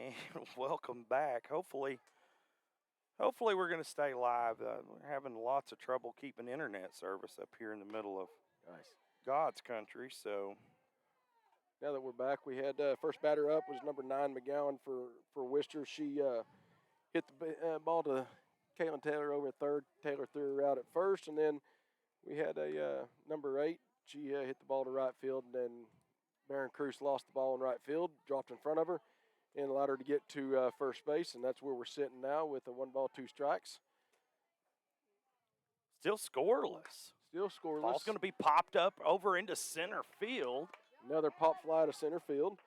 And welcome back. Hopefully we're going to stay live. We're having lots of trouble keeping internet service up here in the middle of God's country. So now that we're back, we had first batter up was number 9 McGowan for Wister. She hit the ball to Caitlin Taylor over at third. Taylor threw her out at first, and then we had a number 8. She hit the ball to right field, and then Baron Cruz lost the ball in right field, dropped in front of her, and allowed her to get to first base, and that's where we're sitting now with a 1 ball, 2 strikes. Still scoreless. Ball's going to be popped up over into center field. Another pop fly to center field.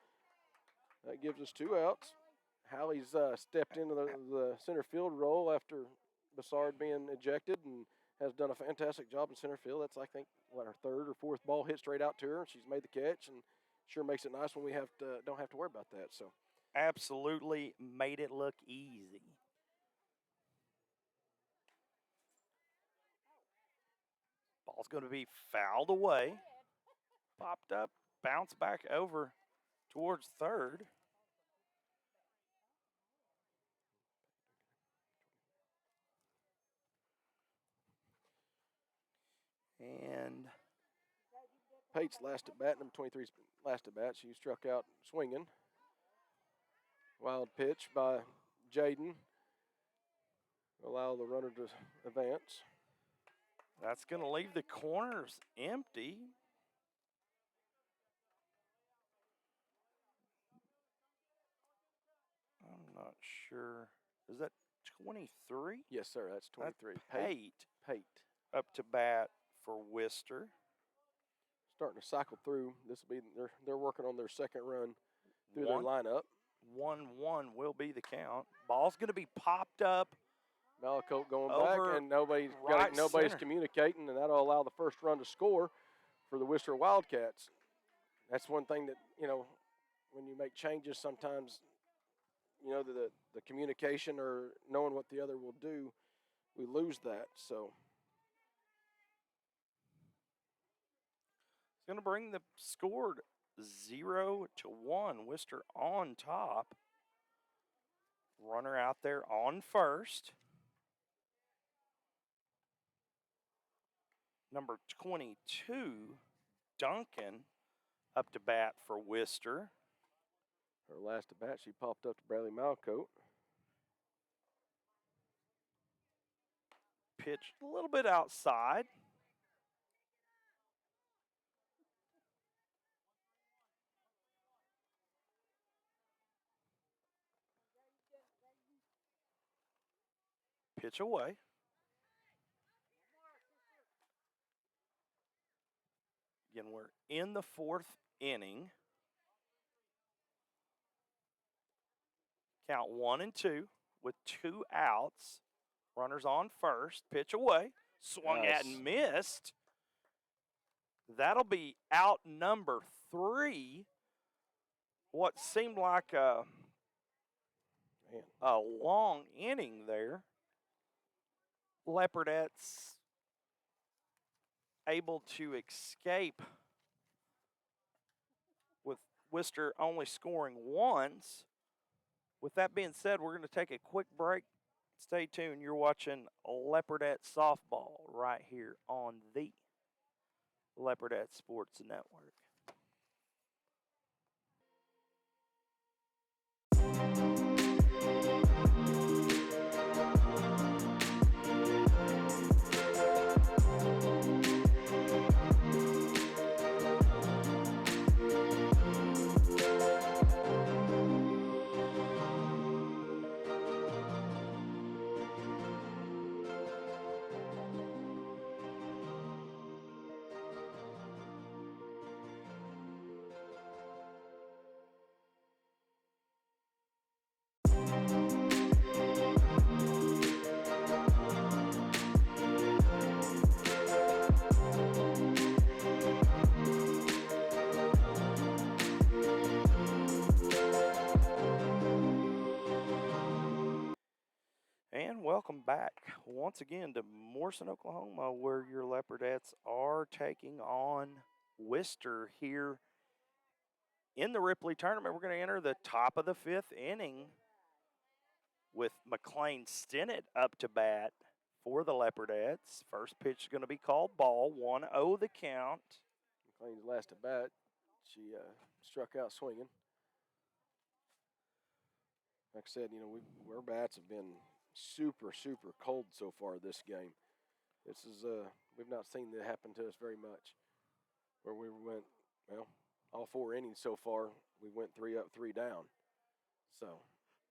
That gives us 2 outs. Hallie's stepped into the center field role after Bassard being ejected and has done a fantastic job in center field. That's, I think, her 3rd or 4th ball hit straight out to her, and she's made the catch, and sure makes it nice when we don't have to worry about that. So absolutely made it look easy. Ball's going to be fouled away, popped up, bounced back over towards third. And Pate's last at bat, number 23's last at bat. She struck out swinging. Wild pitch by Jaden. Allow the runner to advance. That's going to leave the corners empty. I'm not sure. Is that 23? Yes, sir. That's 23. That's Pate. Up to bat for Wister. Starting to cycle through. This will be they're working on their second run through their lineup. 1-1 will be the count. Ball's going to be popped up. Malacote going back, and nobody's communicating, and that'll allow the first run to score for the Wister Wildcats. That's one thing that, when you make changes sometimes, the communication or knowing what the other will do, we lose that. So it's going to bring the score 0-1. Wister on top. Runner out there on first. Number 22, Duncan, up to bat for Wister. Her last at bat, she popped up to Bradley Malacote. Pitched a little bit outside. Pitch away. Again, we're in the 4th inning. Count 1 and 2 with 2 outs. Runners on first. Pitch away. Swung at and missed. That'll be out number 3. What seemed like a long inning there. Leopardettes able to escape with Wister only scoring once. With that being said, we're going to take a quick break. Stay tuned. You're watching Leopardette Softball right here on the Leopardette Sports Network. Welcome back once again to Morrison, Oklahoma, where your Leopardettes are taking on Wister here in the Ripley tournament, we're going to enter the top of the 5th inning with McLean Stinnett up to bat for the Leopardettes. First pitch is going to be called ball, 1-0 the count. McLean's last at bat, she struck out swinging. Like I said, you know, our bats have been super, super cold so far this game. This is, we've not seen that happen to us very much. Where we went, well, all 4 innings so far, we went 3 up, 3 down. So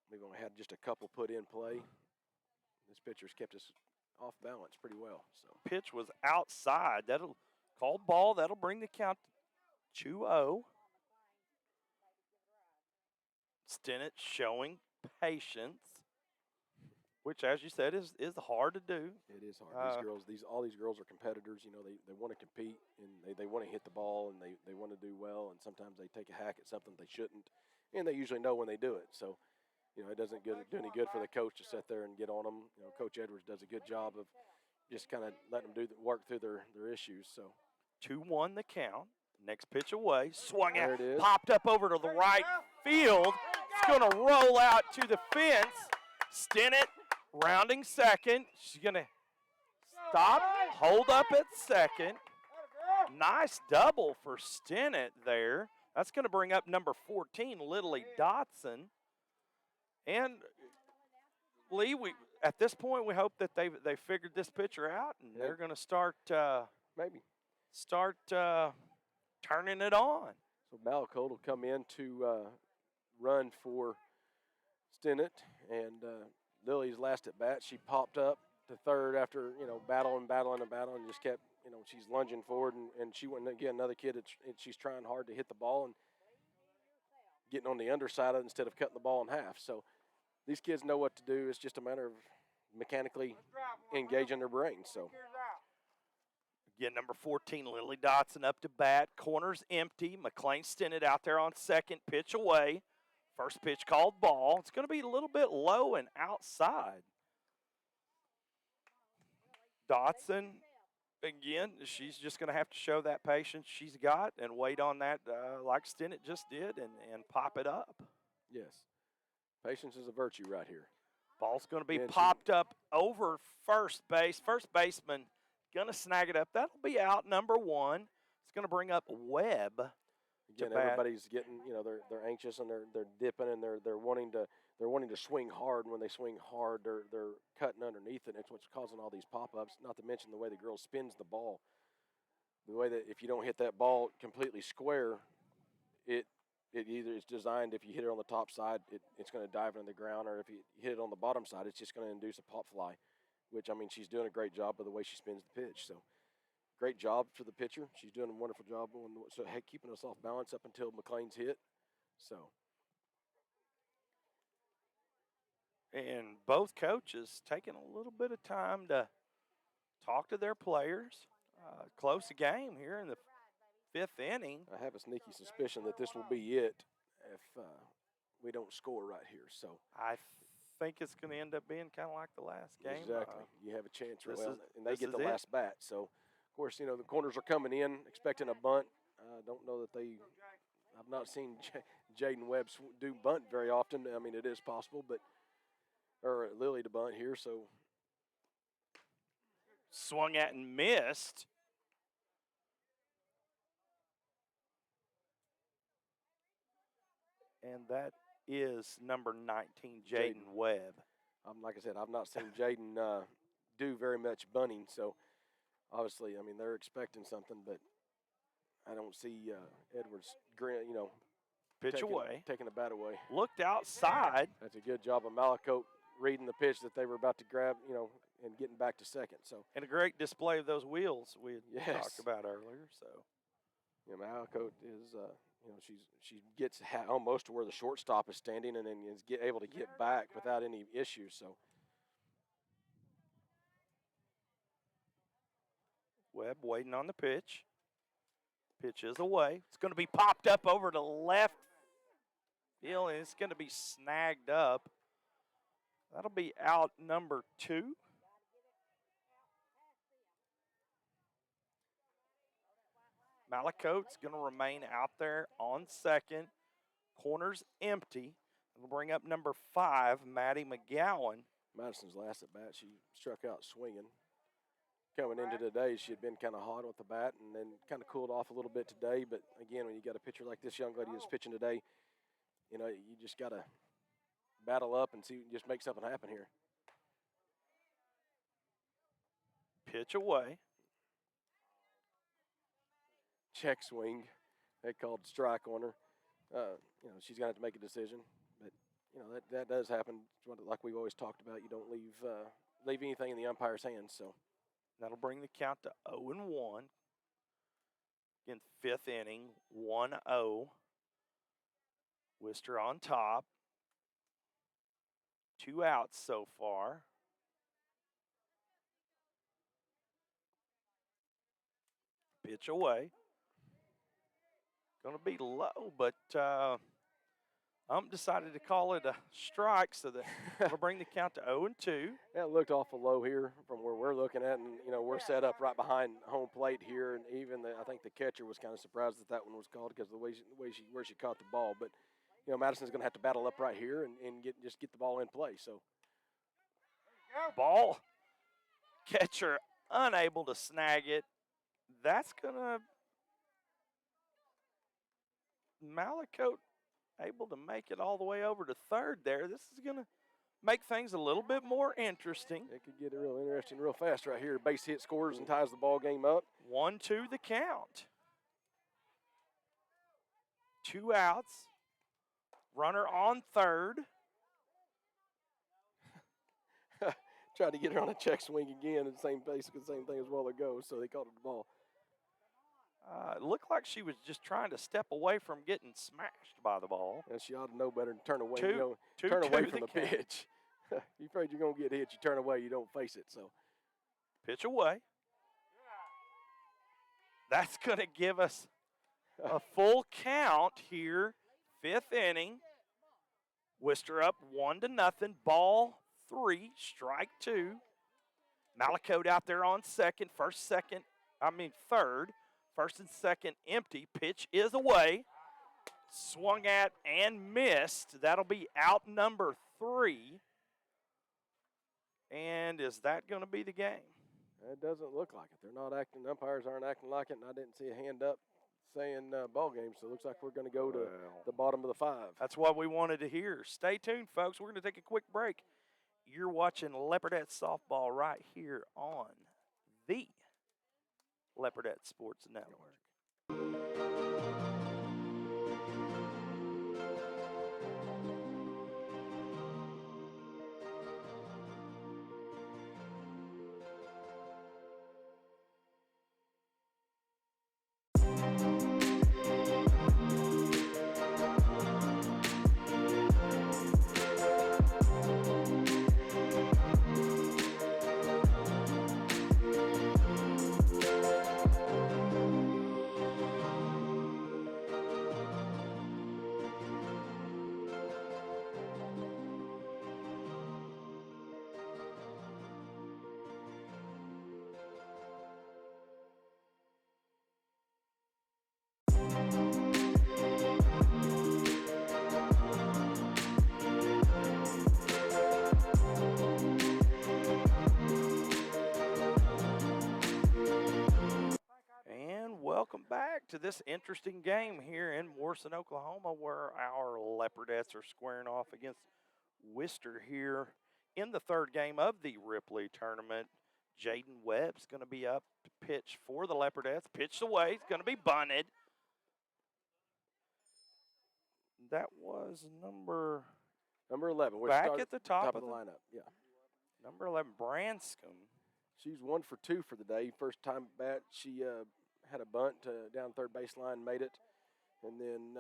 we've only had just a couple put in play. This pitcher's kept us off balance pretty well. So Pitch was outside. That'll call ball. That'll bring the count to 2-0. Stinnett showing patience, which, as you said, is hard to do. it is hard. All these girls are competitors. You know, they want to compete and they want to hit the ball and they want to do well. And sometimes they take a hack at something they shouldn't, and they usually know when they do it. So, you know, it doesn't do any good for the coach to sit there and get on them. You know, Coach Edwards does a good job of just kind of letting them work through their issues. So 2-1 the count. Next pitch away. Swung there out. it is. Popped up over to the right field. It's going to roll out to the fence. Stinnett rounding second. She's going to stop, hold up at second. Nice double for Stinnett there. That's going to bring up number 14, Lily Dotson. And Lee, at this point, we hope that they figured this pitcher out and they're going to start turning it on. So Malakote will come in to run for Stinnett, and Lily's last at bat. She popped up to third after, you know, battling, and just kept, you know, she's lunging forward, and she went again. Another kid, she's trying hard to hit the ball and getting on the underside of it instead of cutting the ball in half. So these kids know what to do. It's just a matter of mechanically engaging their brains. So. Again, number 14, Lily Dotson up to bat. Corner's empty. McLean Stinnett out there on second. Pitch away. First pitch called ball. It's going to be a little bit low and outside. Dotson, again, she's just going to have to show that patience she's got and wait on that like Stinnett just did and pop it up. Yes. Patience is a virtue right here. Ball's going to be popped up over first base. First baseman going to snag it up. That'll be out number 1. It's going to bring up Webb. Again, everybody's getting, you know, they're anxious and they're dipping and they're wanting to swing hard. When they swing hard, they're cutting underneath it. It's what's causing all these pop-ups. Not to mention the way the girl spins the ball. The way that if you don't hit that ball completely square, it either is designed, if you hit it on the top side, it's going to dive into the ground, or if you hit it on the bottom side, it's just going to induce a pop fly. Which, I mean, she's doing a great job of the way she spins the pitch. So, great job for the pitcher. She's doing a wonderful job keeping us off balance up until McLean's hit. So. And both coaches taking a little bit of time to talk to their players. Close game here in the 5th inning. I have a sneaky suspicion that this will be it if we don't score right here. So I think it's going to end up being kind of like the last game. Exactly. You have a chance. And they get the last bat. So, of course, you know, the corners are coming in, expecting a bunt. Don't know that I've not seen Jaden Webb do bunt very often. I mean, it is possible, or Lily to bunt here, so. Swung at and missed. And that is number 19, Jaden Webb. Like I said, I've not seen Jaden do very much bunting, so obviously, I mean, they're expecting something, but I don't see Edwards, you know, taking the bat away. Looked outside. That's a good job of Malakote reading the pitch that they were about to grab, you know, and getting back to second. So. And a great display of those wheels we had talked about earlier. So. Yeah, Malakote is, you know, she gets almost to where the shortstop is standing, and then is able to get back without any issues. So. Webb waiting on the pitch. Pitch is away. It's going to be popped up over to left field, and it's going to be snagged up. That'll be out number 2. Malakote's going to remain out there on second. Corner's empty. It'll bring up number 5, Maddie McGowan. Madison's last at bat, she struck out swinging. Coming into today, she had been kind of hot with the bat and then kind of cooled off a little bit today. But again, when you got a pitcher like this young lady that's pitching today, you know, you just got to battle up and see, just make something happen here. Pitch away. Check swing. They called strike on her. You know, she's going to have to make a decision. But, you know, that does happen. Like we've always talked about, you don't leave anything in the umpire's hands. So that'll bring the count to 0-1. Again, 5th inning, 1-0. Wister on top. 2 outs so far. Pitch away. Going to be low, but decided to call it a strike, so that will bring the count to 0-2. That looked awful low here from where we're looking at, and you know we're set up right behind home plate here, and even I think the catcher was kind of surprised that one was called because of where she caught the ball. But you know Madison's going to have to battle up right here and get the ball in play. So ball, catcher unable to snag it. That's gonna Malakote able to make it all the way over to third there. This is going to make things a little bit more interesting. It could get real interesting real fast right here. Base hit scores and ties the ball game up. 1-2 the count. 2 outs. Runner on third. Tried to get her on a check swing again, and basically the same thing as a while ago, so they called it the ball. It looked like she was just trying to step away from getting smashed by the ball. And she ought to know better than turn away. Turn away from the pitch. You're afraid you're going to get hit. You turn away. You don't face it. So, pitch away. That's going to give us a full count here. 5th inning. Wister up 1-0. Ball 3. Strike 2. Malakote out there on second. Third. First and second empty. Pitch is away. Swung at and missed. That'll be out number 3. And is that going to be the game? It doesn't look like it. They're not acting. Umpires aren't acting like it, and I didn't see a hand up saying ball game. So it looks like we're going to go to the bottom of the 5. That's what we wanted to hear. Stay tuned, folks. We're going to take a quick break. You're watching Leopardettes softball right here on the Leopardettes Sports Network. Welcome back to this interesting game here in Morrison, Oklahoma, where our Leopardettes are squaring off against Wister here in the 3rd game of the Ripley tournament. Jaden Webb's going to be up to pitch for the Leopardettes. Pitched away. It's going to be bunted. That was number 11. Back at the top of the lineup. Yeah. Number 11, Branscombe. She's 1 for 2 for the day. First time bat, she had a bunt down third baseline, made it, and then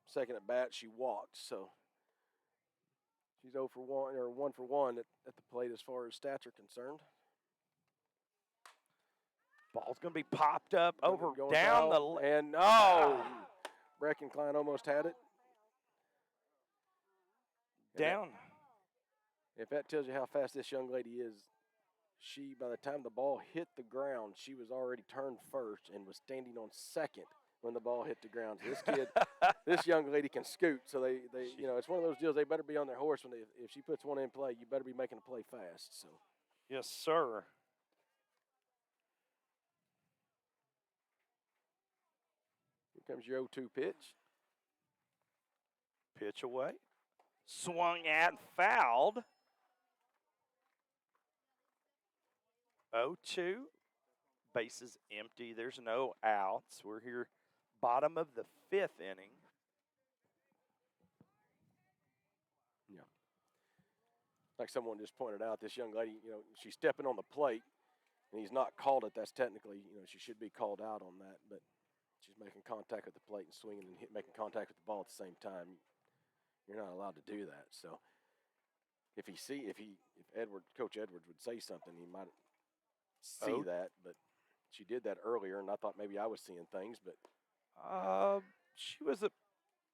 second at bat she walked. So she's 0 for 1 or 1 for 1 at the plate as far as stats are concerned. Ball's going to be popped up over Going down foul, the and Breckenkline almost had it. Down. If that tells you how fast this young lady is, by the time the ball hit the ground, she was already turned first and was standing on second when the ball hit the ground. So this kid, this young lady can scoot. So they it's one of those deals. They better be on their horse if she puts one in play. You better be making a play fast. So. Yes, sir. Here comes your 0-2 pitch. Pitch away. Swung at, fouled. 0-2. Bases empty. There's no outs. We're here bottom of the 5th inning. Yeah. Like someone just pointed out, this young lady, she's stepping on the plate, and he's not called it. That's technically, she should be called out on that, but she's making contact with the plate and swinging and making contact with the ball at the same time. You're not allowed to do that. So if Coach Edwards would say something, he might see that, but she did that earlier, and I thought maybe I was seeing things, but she was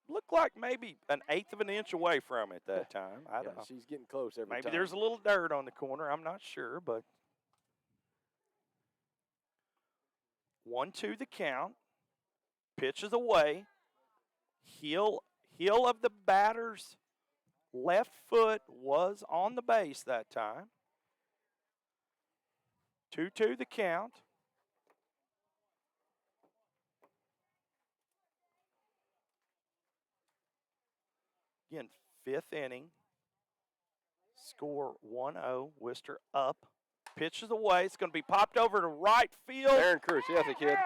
looked like maybe an 1/8 of an inch away from it that time. I don't know. She's getting close every time. Maybe there's a little dirt on the corner. I'm not sure, but 1-2 the count. Pitches away. Heel of the batter's left foot was on the base that time. 2-2 the count. Again, 5th inning. Score 1-0. Wister up. Pitches away. It's going to be popped over to right field. Aaron Cruz, that's a kid.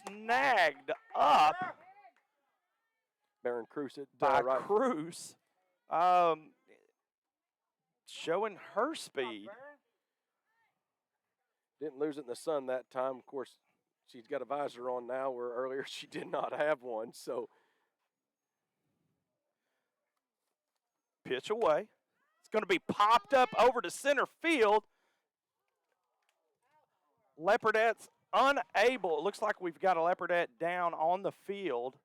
Snagged up Baron Cruz by Cruz. Showing her speed. Didn't lose it in the sun that time. Of course, she's got a visor on now, where earlier she did not have one. So pitch away. It's going to be popped up over to center field. Leopardettes unable. It looks like we've got a Leopardette down on the field.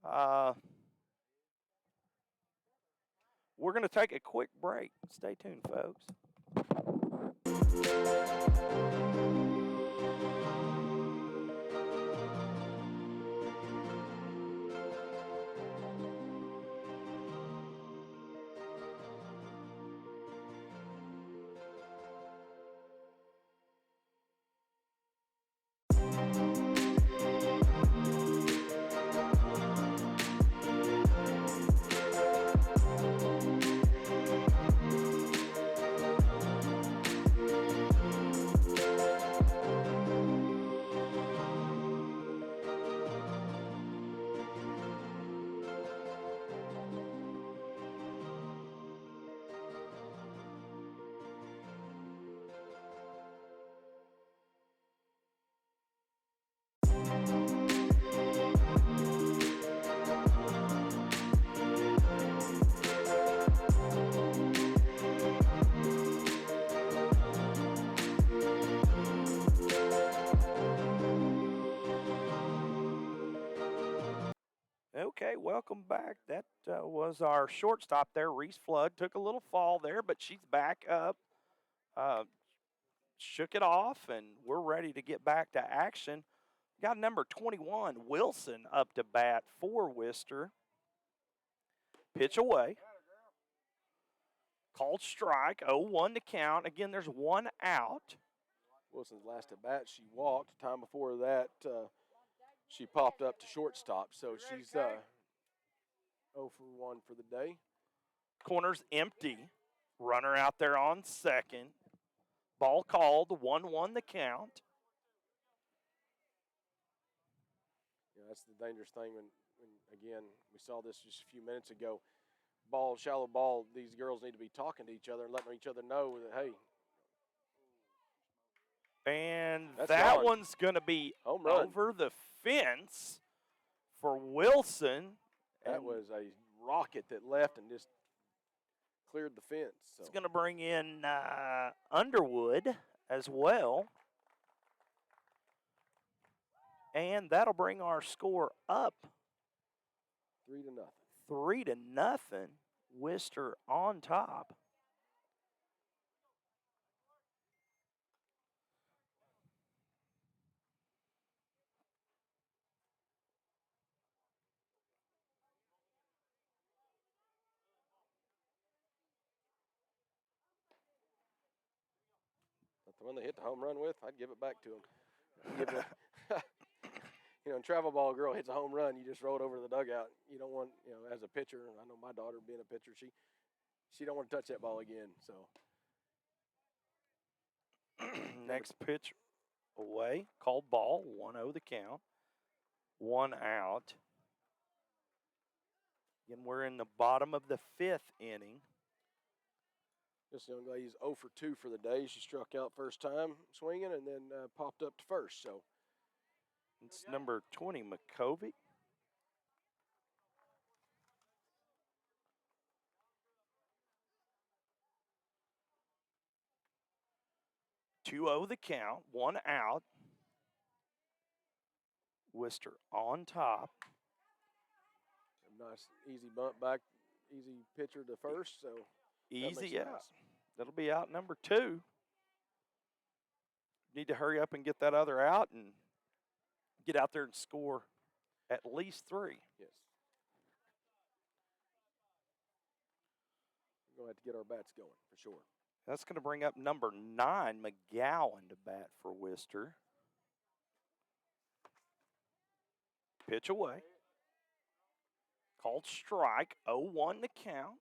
We're going to take a quick break. Stay tuned, folks. Okay, welcome back. That was our shortstop there, Reese Flood. Took a little fall there, but she's back up. Shook it off, and we're ready to get back to action. Got number 21, Wilson, up to bat for Wister. Pitch away. Called strike, 0-1 to count. Again, there's one out. Wilson's last at bat, she walked. Time before that, she popped up to shortstop. So she's 0 for 1 for the day. Corner's empty. Runner out there on second. Ball called, 1-1 the count. Yeah, that's the dangerous thing when again, we saw this just a few minutes ago. Shallow ball, these girls need to be talking to each other and letting each other know that, hey. And that one's going to be over the fence for Wilson. That was a rocket that left and just cleared the fence. So. It's going to bring in Underwood as well. And that'll bring our score up 3-0. 3-0. Wister on top. The one they hit the home run with, I'd give it back to them. You know, travel ball girl hits a home run, you just roll it over to the dugout. You don't want, you know, as a pitcher, I know my daughter being a pitcher, she don't want to touch that ball again. So Next pitch away, called ball, 1-0 the count, 1 out. Again, we're in the bottom of the 5th inning. this young lady's 0 for 2 for the day. She struck out first time swinging and then popped up to first. So it's number 20, McCovey. Two-0 the count, 1 out. Wister on top. nice, easy bunt back, easy pitcher to first. So Easy out. sense. That'll be out number 2. Need to hurry up and get that other out and get out there and score at least 3. Yes. We're going to have to get our bats going for sure. That's going to bring up number 9, McGowan, to bat for Wister. Pitch away. Called strike, 0-1 the count.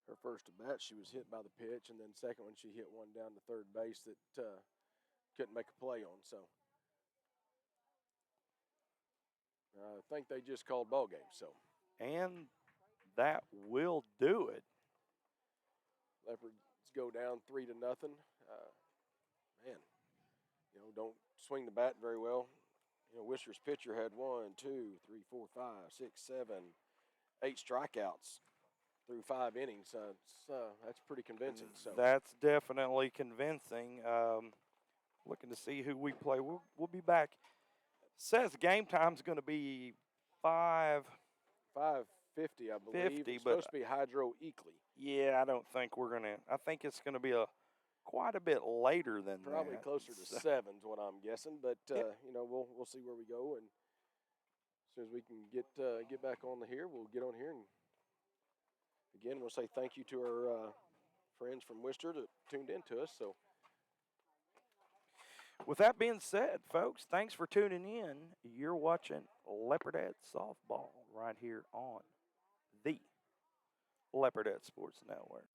Her first at bat, she was hit by the pitch, and then second one, she hit one down to third base that couldn't make a play on. So I think they just called ball game. So And that will do it. Leopards go down 3-0. Man, you know, don't swing the bat very well. You know, Wister's pitcher had 1, 2, 3, 4, 5, 6, 7, 8 strikeouts through 5 innings. That's pretty convincing. So That's definitely convincing. Looking to see who we play. We'll be back. Says game time's going to be 5:50, 5:50, I believe. It's but supposed to be Hydro Eakley. yeah, I don't think we're going to. I think it's going to be quite a bit later than Probably that. closer to 7 is what I'm guessing. But you know, we'll see where we go, and as soon as we can get back on here, we'll get on here. And again, we'll say thank you to our friends from Wister that tuned in to us. So With that being said, folks, thanks for tuning in. You're watching Leopardettes softball right here on the Leopardettes Sports Network.